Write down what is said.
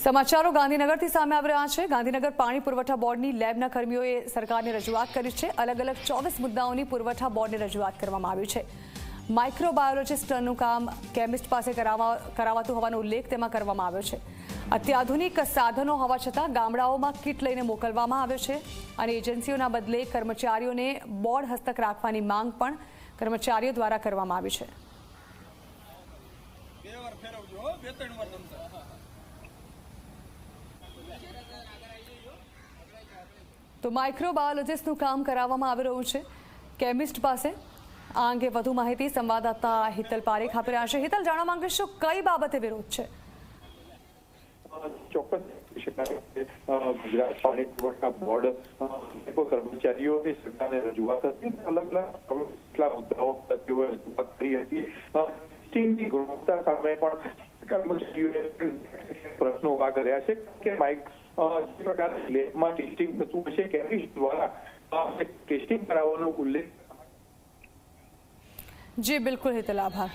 સમાચારો ગાંધીનગરથી સામે આવી રહ્યા છે। ગાંધીનગર પાણી પુરવઠા બોર્ડની લેબના કર્મીઓએ સરકારને રજૂઆત કરી છે। અલગ અલગ 24 મુદ્દાઓની પુરવઠા બોર્ડને રજૂઆત કરવામાં આવી છે। માઇક્રોબાયોલોજિસ્ટનું કામ કેમિસ્ટ પાસે કરાવાતું હોવાનો ઉલ્લેખ તેમાં કરવામાં આવ્યો છે। અત્યાધુનિક સાધનો હોવા છતાં ગામડાઓમાં કિટ લઈને મોકલવામાં આવ્યો છે અને એજન્સીઓના બદલે કર્મચારીઓને બોર્ડ હસ્તક રાખવાની માંગ પણ કર્મચારીઓ દ્વારા કરવામાં આવી છે। તો માઇક્રોબાયોલોજિસ્ટનું કામ કરાવવામાં આવી રહ્યું છે કેમિસ્ટ પાસે। આ અંગે વધુ માહિતી સંવાદદાતા હિતલ પારેખ આપી રહ્યા છે। હિતલ, જાણવા માંગીશું કઈ બાબતે વિરોધ છે? ચોક્કસ ગુજરાત પાણી પુરવઠા બોર્ડ કર્મચારીઓની સરકારને રજૂઆત હતી। અલગ અલગ કેટલા મુદ્દાઓ રજૂઆત કરી હતી। ટેસ્ટિંગની ગુણવત્તા સામે પણ કર્મચારીઓએ પ્રશ્નો ઉભા કર્યા છે કે જે પ્રકારે લેબમાં ટેસ્ટિંગ થતું હશે કેમિસ્ટ દ્વારા ટેસ્ટિંગ કરાવવાનો ઉલ્લેખ। જી બિલકુલ હિતલ, આભાર।